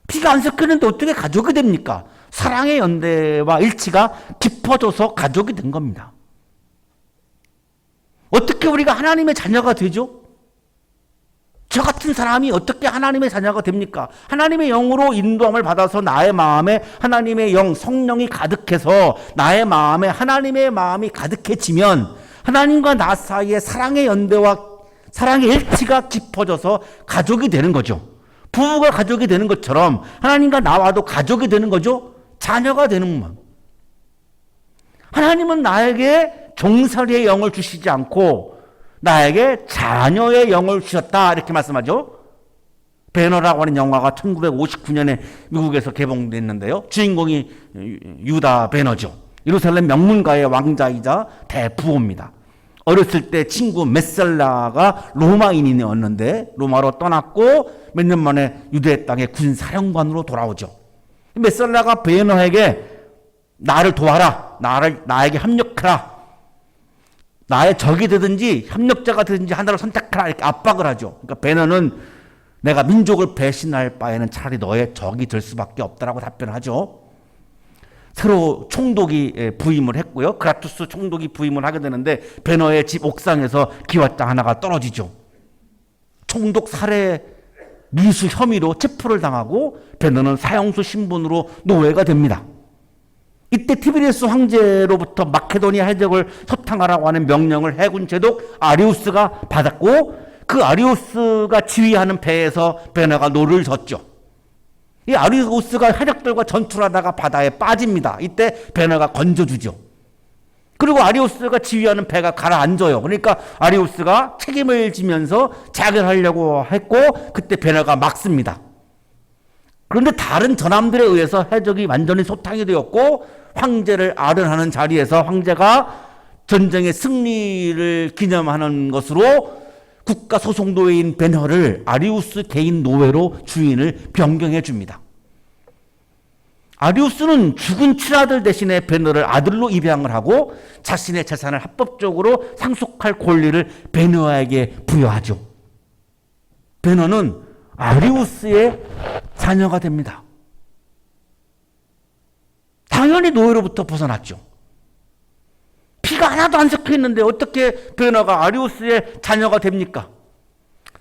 피가 안 섞이는데 어떻게 가족이 됩니까? 사랑의 연대와 일치가 깊어져서 가족이 된 겁니다. 어떻게 우리가 하나님의 자녀가 되죠? 저 같은 사람이 어떻게 하나님의 자녀가 됩니까? 하나님의 영으로 인도함을 받아서 나의 마음에 하나님의 영, 성령이 가득해서 나의 마음에 하나님의 마음이 가득해지면 하나님과 나 사이에 사랑의 연대와 사랑의 일치가 깊어져서 가족이 되는 거죠. 부부가 가족이 되는 것처럼 하나님과 나와도 가족이 되는 거죠. 자녀가 되는 것. 하나님은 나에게 종살이의 영을 주시지 않고 나에게 자녀의 영을 주셨다 이렇게 말씀하죠. 배너라고 하는 영화가 1959년에 미국에서 개봉됐는데요. 주인공이 유다 배너죠. 예루살렘 명문가의 왕자이자 대부호입니다. 어렸을 때 친구 메셀라가 로마인이었는데 로마로 떠났고 몇 년 만에 유대 땅의 군사령관으로 돌아오죠. 메셀라가 배너에게 나를 도와라, 나에게 협력하라, 나의 적이 되든지 협력자가 되든지 하나를 선택하라 이렇게 압박을 하죠. 그러니까 배너는 내가 민족을 배신할 바에는 차라리 너의 적이 될 수밖에 없다라고 답변하죠. 새로 총독이 부임을 했고요. 그라투스 총독이 부임을 하게 되는데 배너의 집 옥상에서 기와장 하나가 떨어지죠. 총독 살해 미수 혐의로 체포를 당하고 배너는 사형수 신분으로 노예가 됩니다. 이때 티베리우스 황제로부터 마케도니아 해적을 소탕하라고 하는 명령을 해군 제독 아리우스가 받았고 그 아리우스가 지휘하는 배에서 배너가 노를 젓죠. 이 아리우스가 해적들과 전투하다가 바다에 빠집니다. 이때 배너가 건져주죠. 그리고 아리우스가 지휘하는 배가 가라앉아요. 그러니까 아리우스가 책임을 지면서 자결하려고 했고 그때 배너가 막습니다. 그런데 다른 전함들에 의해서 해적이 완전히 소탕이 되었고 황제를 아련하는 자리에서 황제가 전쟁의 승리를 기념하는 것으로 국가 소속 노예인 배너를 아리우스 개인 노예로 주인을 변경해 줍니다. 아리우스는 죽은 친아들 대신에 배너를 아들로 입양을 하고 자신의 재산을 합법적으로 상속할 권리를 배너에게 부여하죠. 배너는 아리우스의 자녀가 됩니다. 당연히 노예로부터 벗어났죠. 피가 하나도 안 섞여 있는데 어떻게 배너가 아리우스의 자녀가 됩니까?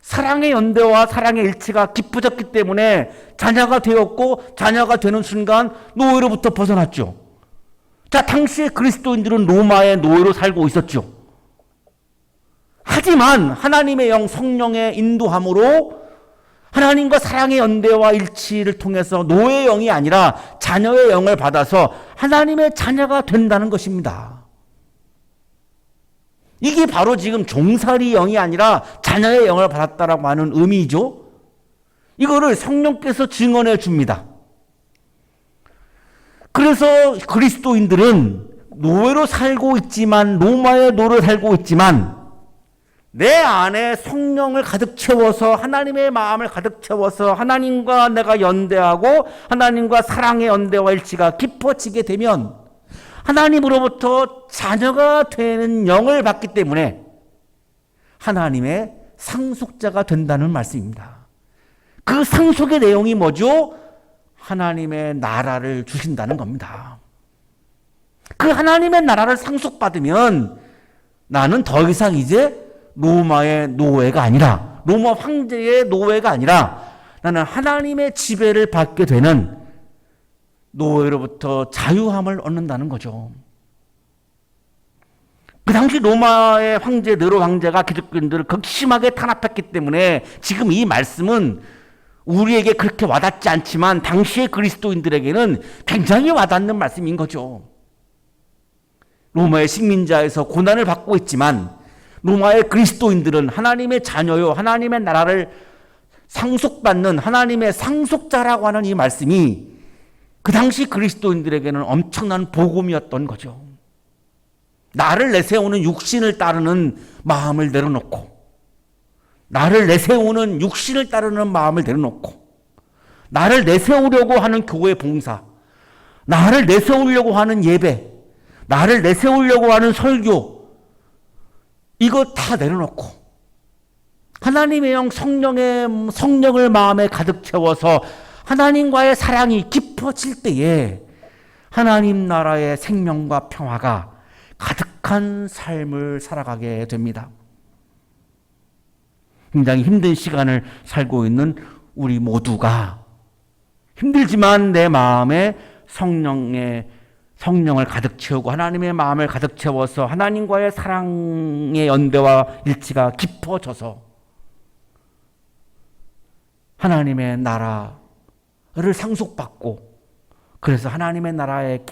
사랑의 연대와 사랑의 일치가 깊어졌기 때문에 자녀가 되었고 자녀가 되는 순간 노예로부터 벗어났죠. 자, 당시에 그리스도인들은 로마의 노예로 살고 있었죠. 하지만 하나님의 영 성령의 인도함으로 하나님과 사랑의 연대와 일치를 통해서 노예의 영이 아니라 자녀의 영을 받아서 하나님의 자녀가 된다는 것입니다. 이게 바로 지금 종살이 영이 아니라 자녀의 영을 받았다라고 하는 의미죠. 이거를 성령께서 증언해 줍니다. 그래서 그리스도인들은 노예로 살고 있지만 로마의 노예로 살고 있지만 내 안에 성령을 가득 채워서 하나님의 마음을 가득 채워서 하나님과 내가 연대하고 하나님과 사랑의 연대와 일치가 깊어지게 되면 하나님으로부터 자녀가 되는 영을 받기 때문에 하나님의 상속자가 된다는 말씀입니다. 그 상속의 내용이 뭐죠? 하나님의 나라를 주신다는 겁니다. 그 하나님의 나라를 상속받으면 나는 더 이상 이제 로마의 노예가 아니라 로마 황제의 노예가 아니라 나는 하나님의 지배를 받게 되는 노예로부터 자유함을 얻는다는 거죠. 그 당시 로마의 황제 네로 황제가 기독교인들을 극심하게 탄압했기 때문에 지금 이 말씀은 우리에게 그렇게 와닿지 않지만 당시의 그리스도인들에게는 굉장히 와닿는 말씀인 거죠. 로마의 식민자에서 고난을 받고 있지만 로마의 그리스도인들은 하나님의 자녀요 하나님의 나라를 상속받는 하나님의 상속자라고 하는 이 말씀이 그 당시 그리스도인들에게는 엄청난 복음이었던 거죠. 나를 내세우는 육신을 따르는 마음을 내려놓고 나를 내세우는 육신을 따르는 마음을 내려놓고 나를 내세우려고 하는 교회 봉사, 나를 내세우려고 하는 예배, 나를 내세우려고 하는 설교, 이거 다 내려놓고 하나님의 영 성령을 마음에 가득 채워서 하나님과의 사랑이 깊어질 때에 하나님 나라의 생명과 평화가 가득한 삶을 살아가게 됩니다. 굉장히 힘든 시간을 살고 있는 우리 모두가 힘들지만 내 마음에 성령을 가득 채우고 하나님의 마음을 가득 채워서 하나님과의 사랑의 연대와 일치가 깊어져서 하나님의 나라를 상속받고 그래서 하나님의 나라의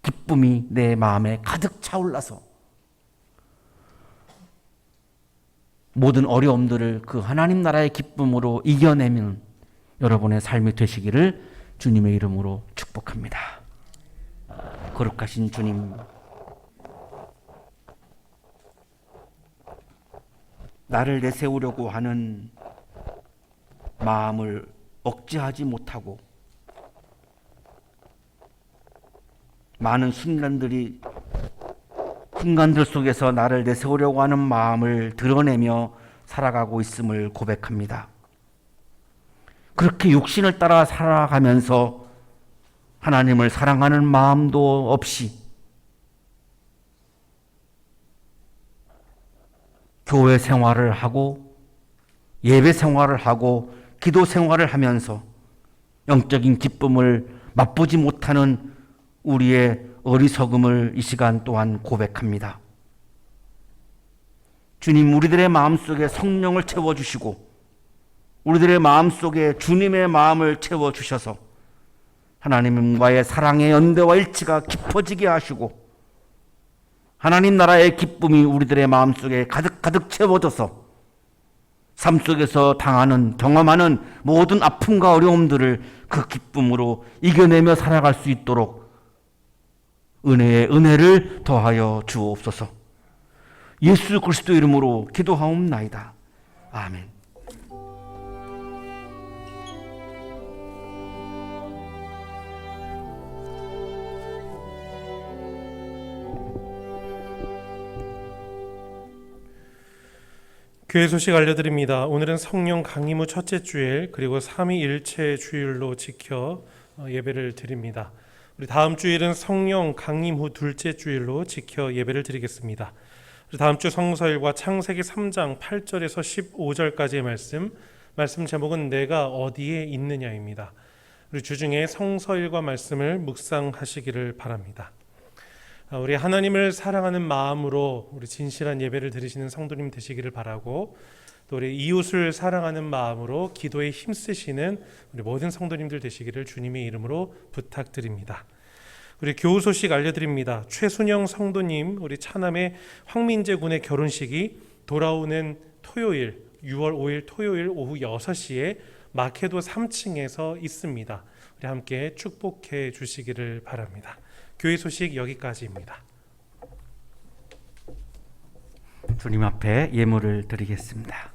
기쁨이 내 마음에 가득 차올라서 모든 어려움들을 그 하나님 나라의 기쁨으로 이겨내는 여러분의 삶이 되시기를 주님의 이름으로 축복합니다. 거룩하신 주님, 나를 내세우려고 하는 마음을 억제하지 못하고 많은 순간들 속에서 나를 내세우려고 하는 마음을 드러내며 살아가고 있음을 고백합니다. 그렇게 육신을 따라 살아가면서 하나님을 사랑하는 마음도 없이 교회 생활을 하고 예배 생활을 하고 기도 생활을 하면서 영적인 기쁨을 맛보지 못하는 우리의 어리석음을 이 시간 또한 고백합니다. 주님, 우리들의 마음속에 성령을 채워주시고 우리들의 마음속에 주님의 마음을 채워주셔서 하나님과의 사랑의 연대와 일치가 깊어지게 하시고 하나님 나라의 기쁨이 우리들의 마음속에 가득 채워져서 삶 속에서 경험하는 모든 아픔과 어려움들을 그 기쁨으로 이겨내며 살아갈 수 있도록 은혜에 은혜를 더하여 주옵소서. 예수 그리스도 이름으로 기도하옵나이다. 아멘. 교회 소식 알려드립니다. 오늘은 성령 강림 후 첫째 주일 그리고 삼위일체 주일로 지켜 예배를 드립니다. 우리 다음 주일은 성령 강림 후 둘째 주일로 지켜 예배를 드리겠습니다. 다음 주 성서일과 창세기 3장 8절에서 15절까지의 말씀 제목은 내가 어디에 있느냐입니다. 우리 주중에 성서일과 말씀을 묵상하시기를 바랍니다. 우리 하나님을 사랑하는 마음으로 우리 진실한 예배를 드리시는 성도님 되시기를 바라고, 또 우리 이웃을 사랑하는 마음으로 기도에 힘쓰시는 우리 모든 성도님들 되시기를 주님의 이름으로 부탁드립니다. 우리 교우 소식 알려드립니다. 최순영 성도님, 우리 차남의 황민재 군의 결혼식이 돌아오는 토요일 6월 5일 토요일 오후 6시에 마케도 3층에서 있습니다. 우리 함께 축복해 주시기를 바랍니다. 교회 소식 여기까지입니다. 주님 앞에 예물을 드리겠습니다.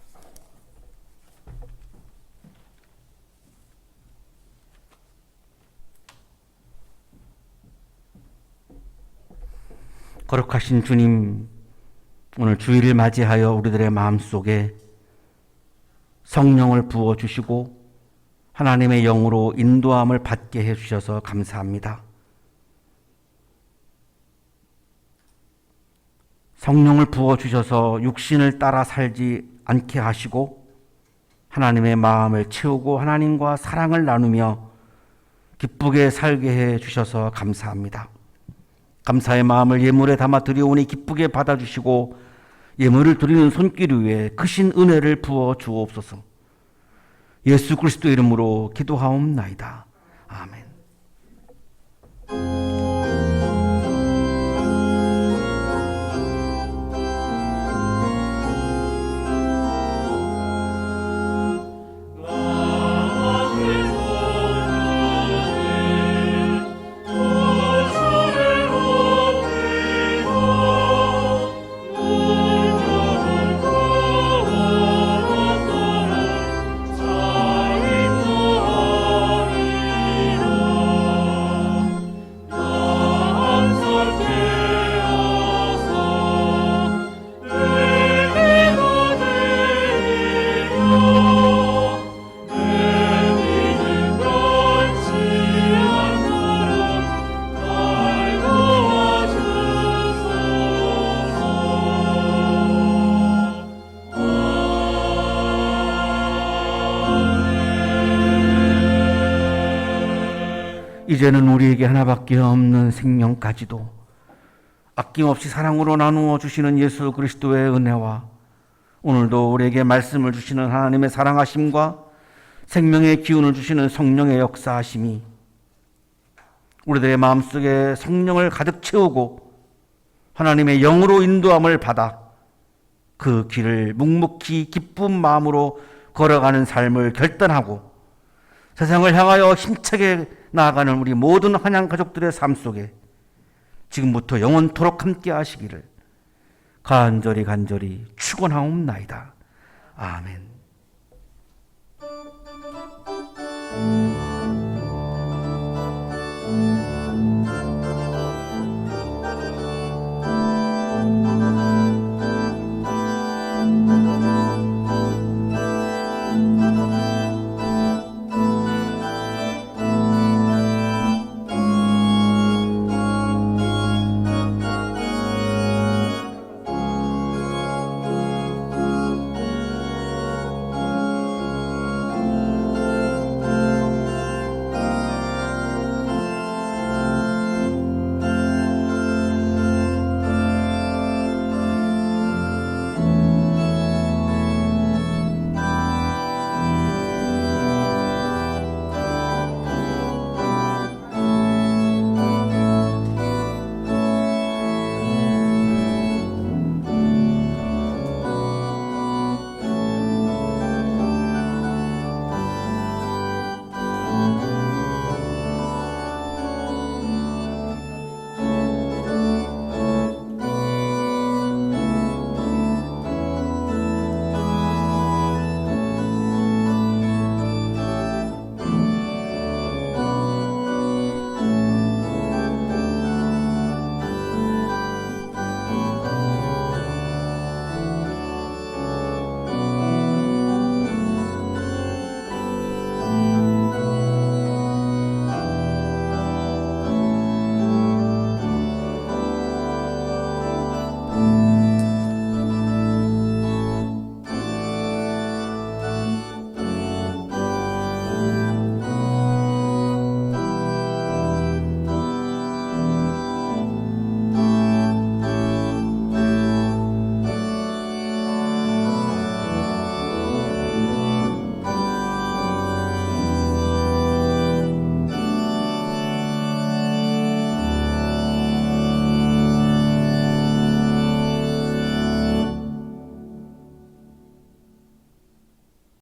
거룩하신 주님, 오늘 주일을 맞이하여 우리들의 마음속에 성령을 부어주시고 하나님의 영으로 인도함을 받게 해주셔서 감사합니다. 성령을 부어주셔서 육신을 따라 살지 않게 하시고 하나님의 마음을 채우고 하나님과 사랑을 나누며 기쁘게 살게 해주셔서 감사합니다. 감사의 마음을 예물에 담아 드려오니 기쁘게 받아주시고 예물을 드리는 손길 위에 크신 은혜를 부어 주옵소서. 예수 그리스도 이름으로 기도하옵나이다. 아멘. 이제는 우리에게 하나밖에 없는 생명까지도 아낌없이 사랑으로 나누어 주시는 예수 그리스도의 은혜와 오늘도 우리에게 말씀을 주시는 하나님의 사랑하심과 생명의 기운을 주시는 성령의 역사하심이 우리들의 마음속에 성령을 가득 채우고 하나님의 영으로 인도함을 받아 그 길을 묵묵히 기쁜 마음으로 걸어가는 삶을 결단하고 세상을 향하여 힘차게 나아가는 우리 모든 한양 가족들의 삶 속에 지금부터 영원토록 함께 하시기를 간절히 축원하옵나이다. 아멘.